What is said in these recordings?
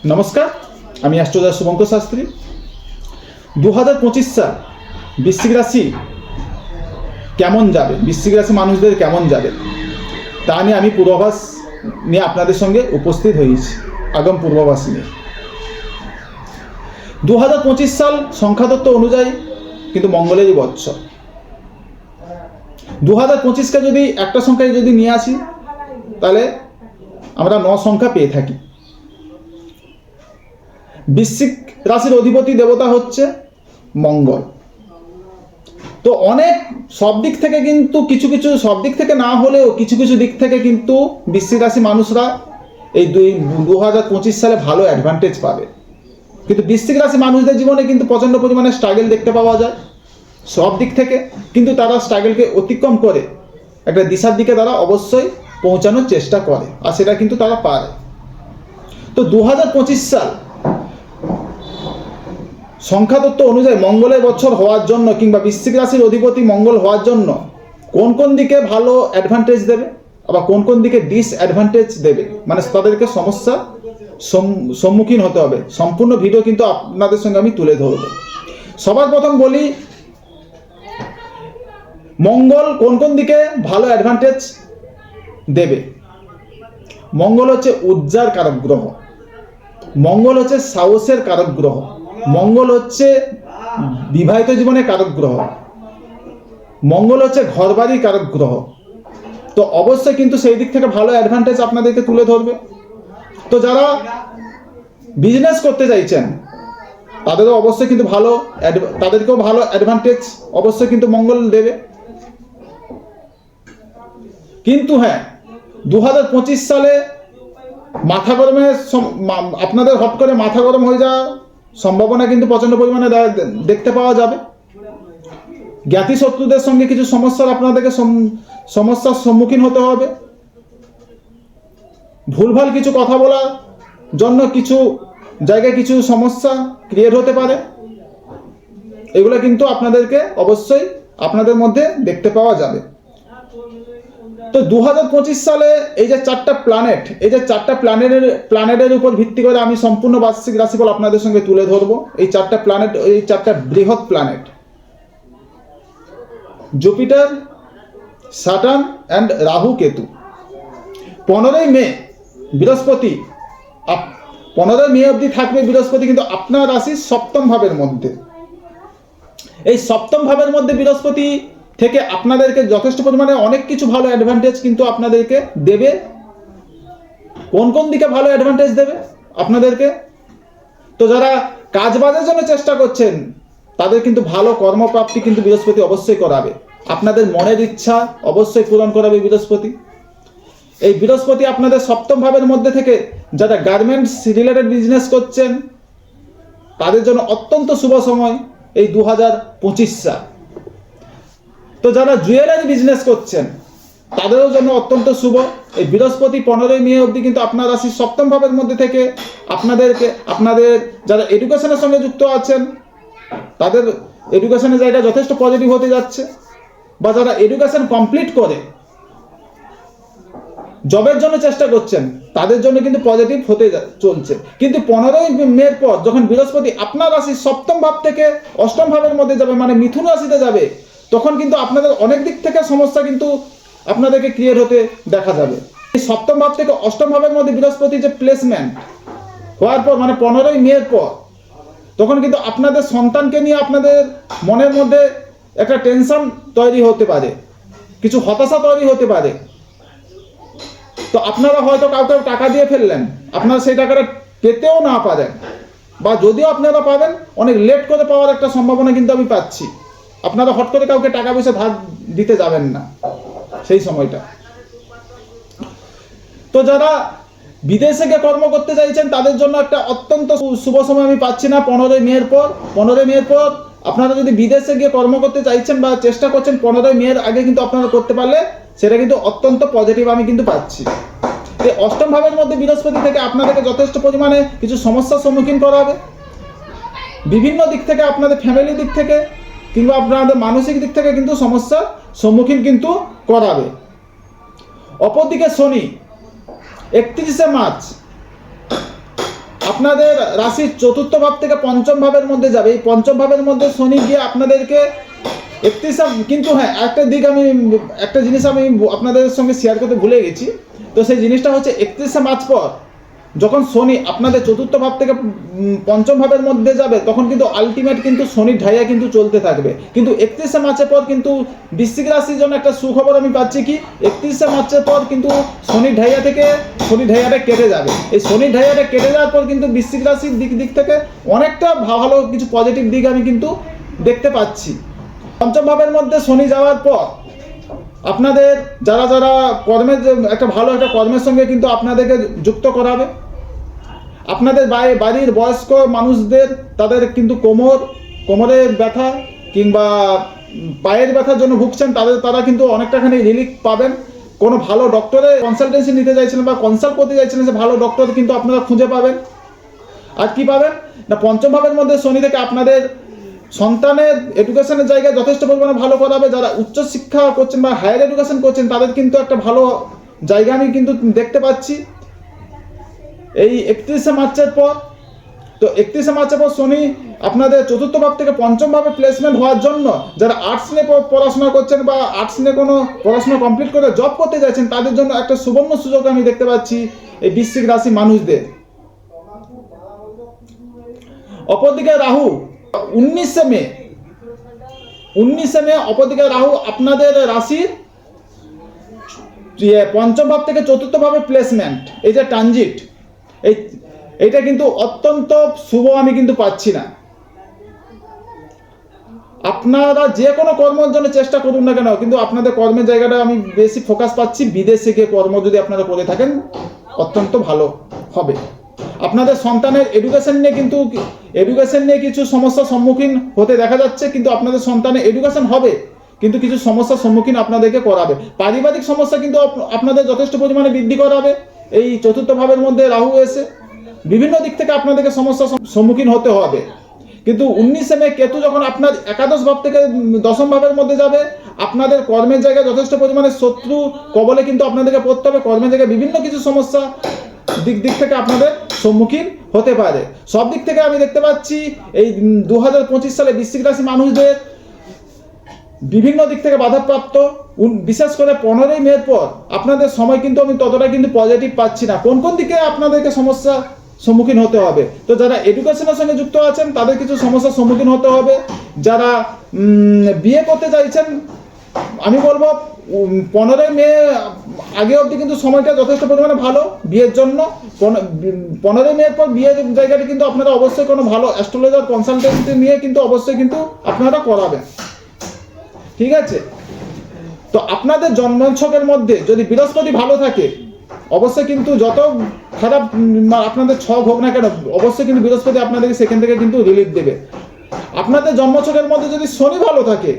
নমস্কার, আমি অ্যাস্ট্রোলজার শুভঙ্কর শাস্ত্রী। 2025 সাল বৃশ্চিক রাশি কেমন যাবে, বৃশ্চিক রাশি মানুষদের কেমন যাবে তা নিয়ে আমি পূর্বাভাস নিয়ে আপনাদের সঙ্গে উপস্থিত হয়েছি। আগাম পূর্বাভাস নিয়ে 2025 সাল সংখ্যাতত্ত্ব অনুযায়ী কিন্তু মঙ্গলেরই বৎসর। 2025কে যদি একটা সংখ্যায় যদি নিয়ে আসি তাহলে আমরা 9 সংখ্যা পেয়ে থাকি। বৃশ্চিক রাশির অধিপতি দেবতা হচ্ছে মঙ্গল। তো অনেক সব দিক থেকে কিন্তু কিছু সব দিক থেকে না হলেও কিছু দিক থেকে কিন্তু বৃশ্চিক রাশি মানুষরা এই 2025 সালে ভালো অ্যাডভান্টেজ পাবে। কিন্তু বৃশ্চিক রাশি মানুষদের জীবনে কিন্তু প্রচণ্ড পরিমাণে স্ট্রাগল দেখতে পাওয়া যায় সব দিক থেকে, কিন্তু তারা স্ট্রাগলকে অতিক্রম করে একটা দিশার দিকে তারা অবশ্যই পৌঁছানোর চেষ্টা করে, আর সেটা কিন্তু তারা পারে। তো 2025 সাল সংখ্যাতত্ত্ব অনুযায়ী মঙ্গলের বছর হওয়ার জন্য কিংবা বৃশ্চিক রাশির অধিপতি মঙ্গল হওয়ার জন্য কোন দিকে ভালো অ্যাডভান্টেজ দেবে, আবার কোন দিকে ডিসঅ্যাডভান্টেজ দেবে, মানে তাদেরকে সমস্যা সম্মুখীন হতে হবে। সম্পূর্ণ ভিডিও কিন্তু আপনাদের সঙ্গে আমি তুলে ধরব। সবার প্রথম বলি, মঙ্গল কোন দিকে ভালো অ্যাডভান্টেজ দেবে। মঙ্গল হচ্ছে ঊর্জার কারক গ্রহ, মঙ্গল হচ্ছে সাহসের কারক গ্রহ, মঙ্গল হচ্ছে বিবাহিত জীবনের কারক গ্রহ, মঙ্গল হচ্ছে ঘরবাড়ির কারক গ্রহ। তো অবশ্যই কিন্তু সেই দিক থেকে ভালো অ্যাডভান্টেজ আপনাদেরকে তুলে ধরবে। তো যারা বিজনেস করতে চাইছেন তাদেরও অবশ্যই কিন্তু তাদেরকেও ভালো অ্যাডভান্টেজ অবশ্যই কিন্তু মঙ্গল দেবে। কিন্তু হ্যাঁ, 2025 সালে মাথা গরমে আপনাদের হট করে মাথা গরম হয়ে যাওয়ার সম্ভাবনা কিন্তু প্রচণ্ড পরিমাণে দেখতে পাওয়া যাবে। জ্ঞাতি শত্রুদের সঙ্গে কিছু আপনাদেরকে সমস্যার সম্মুখীন হতে হবে। ভুলভাল কিছু কথা বলার জন্য কিছু জায়গায় কিছু সমস্যা ক্রিয়েট হতে পারে। এগুলো কিন্তু আপনাদেরকে অবশ্যই আপনাদের মধ্যে দেখতে পাওয়া যাবে। তো 2025 সালে এই যে চারটা প্ল্যানেটের উপর ভিত্তি করে আমি সম্পূর্ণ বার্ষিক রাশিফল আপনাদের সঙ্গে তুলে ধরবো। এই চারটা বৃহৎ planet Jupiter, Saturn and Rahu Ketu. 15ই মে বৃহস্পতি 15 মে অবধি থাকবে বৃহস্পতি কিন্তু আপনার রাশির সপ্তম ভাবের মধ্যে। এই সপ্তম ভাবের মধ্যে বৃহস্পতি থেকে আপনাদেরকে যথেষ্ট পরিমাণে অনেক কিছু ভালো অ্যাডভান্টেজ কিন্তু আপনাদেরকে দেবে। কোন দিকে ভালো অ্যাডভান্টেজ দেবে আপনাদেরকে? তো যারা কাজবাজের জন্য চেষ্টা করছেন তাদের কিন্তু ভালো কর্মপ্রাপ্তি কিন্তু বৃহস্পতি অবশ্যই করাবে। আপনাদের মনের ইচ্ছা অবশ্যই পূরণ করাবে বৃহস্পতি। এই বৃহস্পতি আপনাদের সপ্তম ভাবের মধ্যে থেকে যারা গার্মেন্টস রিলেটেড বিজনেস করছেন তাদের জন্য অত্যন্ত শুভ সময় এই 2025 সাল। তো যারা জুয়েলারি বিজনেস করছেন তাদেরও জন্য অত্যন্ত শুভ। এই বৃহস্পতি 15ই মে অবধি কিন্তু আপনার রাশির সপ্তম ভাবের মধ্যে থেকে আপনাদের যারা এডুকেশনের সঙ্গে যুক্ত আছেন তাদের এডুকেশনের জায়গা যথেষ্ট পজিটিভ হতে যাচ্ছে, বা যারা এডুকেশন কমপ্লিট করে জবের জন্য চেষ্টা করছেন তাদের জন্য কিন্তু পজিটিভ হতে চলছে। কিন্তু 15ই মের পর যখন বৃহস্পতি আপনার রাশির সপ্তম ভাব থেকে অষ্টম ভাবের মধ্যে যাবে, মানে মিথুন রাশিতে যাবে, তখন কিন্তু আপনাদের অনেক দিক থেকে সমস্যা কিন্তু আপনাদেরকে ক্রিয়েট হতে দেখা যাবে। এই সপ্তম ভাব থেকে অষ্টম ভাবের মধ্যে বৃহস্পতি যে প্লেসমেন্ট হওয়ার পর, মানে 15ই মের পর, তখন কিন্তু আপনাদের সন্তানকে নিয়ে আপনাদের মনের মধ্যে একটা টেনশন তৈরি হতে পারে, কিছু হতাশা তৈরি হতে পারে। তো আপনারা হয়তো কাউকে টাকা দিয়ে ফেললেন, আপনারা সেই টাকাটা পেতেও না পারেন, বা যদিও আপনারা পাবেন অনেক লেট করে পাওয়ার একটা সম্ভাবনা কিন্তু আমি পাচ্ছি। আপনারা হট করে কাউকে টাকা পয়সা ধার দিতে যাবেন না সেই সময়টা। তো যারা বিদেশে গিয়ে কর্ম করতে চাইছেন তাদের জন্য একটা অত্যন্ত শুভ সময় আমি পাচ্ছি না 15ই মের পর। 15ই মের পর আপনারা যদি বিদেশে গিয়ে কর্ম করতে চাইছেন বা চেষ্টা করছেন 15ই মের আগে কিন্তু আপনারা করতে পারলে সেটা কিন্তু অত্যন্ত পজিটিভ আমি কিন্তু পাচ্ছি। এই অষ্টম ভাবের মধ্যে বৃহস্পতি থেকে আপনাদেরকে যথেষ্ট পরিমাণে কিছু সমস্যার সম্মুখীন করা হবে। বিভিন্ন দিক থেকে, আপনাদের ফ্যামিলি দিক থেকে কিংবা আপনাদের মানসিক দিক থেকে কিন্তু সমস্যার সম্মুখীন কিন্তু করাবে। অপরদিকে শনি 31শে মার্চ আপনাদের রাশির চতুর্থ ভাব থেকে পঞ্চম ভাবের মধ্যে যাবে। এই পঞ্চম ভাবের মধ্যে শনি গিয়ে আপনাদেরকে 31 কিন্তু হ্যাঁ একটা জিনিস আমি আপনাদের সঙ্গে শেয়ার করতে ভুলে গেছি। তো সেই জিনিসটা হচ্ছে 31 মার্চ পর যখন শনি আপনাদের চতুর্থ ভাব থেকে পঞ্চম ভাবের মধ্যে যাবে, তখন কিন্তু আলটিমেট কিন্তু শনির ঢাইয়া কিন্তু চলতে থাকবে। কিন্তু 31 মার্চের পর কিন্তু বৃশ্চিক রাশির জন্য একটা সুখবর আমি পাচ্ছি কি, 31 মার্চের পর কিন্তু শনির ঢাইয়াটা কেটে যাবে। এই শনির ঢাইয়াটা কেটে যাওয়ার পর কিন্তু বৃশ্চিক রাশির দিক থেকে অনেকটা ভালো কিছু পজিটিভ দিক আমি কিন্তু দেখতে পাচ্ছি। পঞ্চম ভাবের মধ্যে শনি যাওয়ার পর আপনাদের যারা কর্মের একটা ভালো একটা কর্মের সঙ্গে কিন্তু আপনাদেরকে যুক্ত করাবে। আপনাদের বাড়ির বয়স্ক মানুষদের তাদের কিন্তু কোমরের ব্যথা কিংবা পায়ের ব্যথার জন্য ভুগছেন, তারা কিন্তু অনেকটাখানি রিলিফ পাবেন। কোনো ভালো ডক্টরের কনসালটেন্সি নিতে চাইছিলেন বা কনসাল্ট করতে চাইছিলেন, সে ভালো ডক্টর কিন্তু আপনারা খুঁজে পাবেন। আর কি পাবেন না, পঞ্চম ভাবের মধ্যে শনি থেকে আপনাদের সন্তানের এডুকেশনের জায়গায় যথেষ্ট পরিমাণে ভালো করাবে। যারা উচ্চশিক্ষা করছেন বা হায়ার এডুকেশন করছেন, তাদের কিন্তু একটা ভালো জায়গা আমি কিন্তু দেখতে পাচ্ছি এই 31 মার্চের পর। তো 31 মার্চের পর শনি আপনাদের চতুর্থ ভাব থেকে পঞ্চম ভাবে প্লেসমেন্ট হওয়ার জন্য যারা আর্টস নিয়ে পড়াশোনা করছেন বা আর্টস নিয়ে কোনো পড়াশোনা কমপ্লিট করে জব করতে যাচ্ছেন, তাদের জন্য একটা সুবর্ণ সুযোগ আমি দেখতে পাচ্ছি এই বৃশ্চিক রাশি মানুষদের। অপরদিকে রাহু 19 মে অপরদিকে রাহু আপনাদের রাশির পঞ্চম ভাব থেকে চতুর্থ ভাবে প্লেসমেন্ট, এই যে ট্রানজিট, এইটা কিন্তু অত্যন্ত শুভ আমি কিন্তু পাচ্ছি না। আপনারা যে কোনো কর্মের জন্য চেষ্টা করুন না কেন, কিন্তু আপনাদের কর্মের জায়গাটা আমি বেশি ফোকাস পাচ্ছি বিদেশে গিয়ে কর্ম যদি আপনারা করে থাকেন অত্যন্ত ভালো হবে। আপনাদের সন্তানের এডুকেশন নিয়ে কিছু সমস্যার সম্মুখীন হতে দেখা যাচ্ছে, কিন্তু আপনাদের সন্তানের এডুকেশন হবে কিন্তু কিছু সমস্যার সম্মুখীন আপনাদেরকে করাবে। পারিবারিক সমস্যা কিন্তু আপনাদের যথেষ্ট পরিমাণে বৃদ্ধি করাবে। এই চতুর্থ ভাবের মধ্যে রাহু এসে বিভিন্ন দিক থেকে আপনাদেরকে সমস্যার সম্মুখীন হতে হবে। কিন্তু 19 মে কেতু যখন আপনার একাদশ ভাব থেকে দশম ভাবের মধ্যে যাবে, আপনাদের কর্মের জায়গায় যথেষ্ট পরিমাণে শত্রু কবলে কিন্তু আপনাদেরকে পড়তে হবে। কর্মের জায়গায় বিভিন্ন কিছু সমস্যা দিক থেকে আপনাদের সম্মুখীন হতে পারে। সব দিক থেকে আমি দেখতে পাচ্ছি এই 2025 সালে বৃশ্চিক রাশি মানুষদের বিভিন্ন দিক থেকে বাধাপ্রাপ্ত। বিশেষ করে 15 মের পর আপনাদের সময় কিন্তু আমি ততটা কিন্তু পজিটিভ পাচ্ছি না। কোন দিকে আপনাদেরকে সমস্যা সম্মুখীন হতে হবে। তো যারা এডুকেশনের সঙ্গে যুক্ত আছেন তাদের কিছু সমস্যার সম্মুখীন হতে হবে। যারা বিয়ে করতে চাইছেন, আমি বলবো 15 মে আগে অবধি কিন্তু সময়টা যথেষ্ট পরিমাণে ভালো বিয়ের জন্য। 15 মের পর বিয়ের জায়গাটি কিন্তু আপনারা অবশ্যই কোনো ভালো অ্যাস্ট্রোলজার কনসালটেন্সি নিয়ে কিন্তু অবশ্যই কিন্তু আপনারা করাবেন, ঠিক আছে। তো আপনাদের জন্মছকের মধ্যে যদি বৃহস্পতি ভালো থাকে, অবশ্যই কিন্তু যত খারাপ আপনাদের ছক হোক না কেন, অবশ্যই কিন্তু বৃহস্পতি আপনাদেরকে সেখান থেকে কিন্তু রিলিফ দেবে। আপনাদের জন্মছকের মধ্যে যদি শনি ভালো থাকে,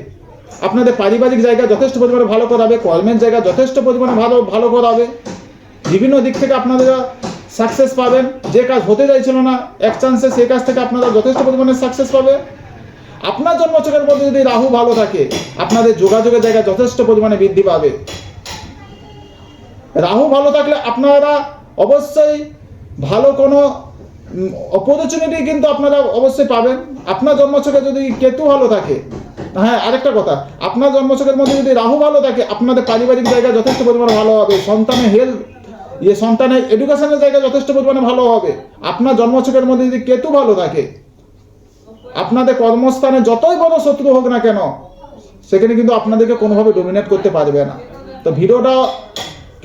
আপনাদের পারিবারিক জায়গা যথেষ্ট পরিমাণে ভালো করাবে, কর্মের জায়গা যথেষ্ট পরিমাণে ভালো করাবে। বিভিন্ন দিক থেকে আপনারা সাকসেস পাবেন। যে কাজ হতে চাইছিল না এক চান্সে, সেই কাজ থেকে আপনারা যথেষ্ট পরিমাণে সাকসেস পাবে। আপনার জন্মছকের মধ্যে যদি রাহু ভালো থাকে, আপনাদের যোগাযোগের জায়গা যথেষ্ট পরিমাণে বৃদ্ধি পাবে। রাহু ভালো থাকলে আপনারা অবশ্যই ভালো কোনো অপরচুনিটি কিন্তু আপনারা অবশ্যই পাবেন। আপনার জন্মছকে যদি কেতু ভালো থাকে, হ্যাঁ আরেকটা কথা, আপনার জন্মছকের মধ্যে যদি রাহু ভালো থাকে, আপনাদের পারিবারিক জায়গা যথেষ্ট পরিমাণে ভালো হবে। সন্তানের এডুকেশনের জায়গা যথেষ্ট পরিমাণে ভালো হবে। আপনার জন্মছকের মধ্যে যদি কেতু ভালো থাকে, আপনাদের কর্মস্থানে যতই বড় শত্রু হোক না কেন, সেখানে কিন্তু আপনাদেরকে কোনোভাবে ডমিনেট করতে পারবে না। তো ভিডিওটা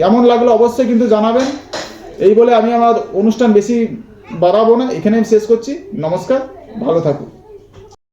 কেমন লাগলো অবশ্যই কিন্তু জানাবেন। এই বলে আমি আমার অনুষ্ঠান বেশি বাড়াবো না, এখানেই শেষ করছি। নমস্কার, ভালো থাকুন।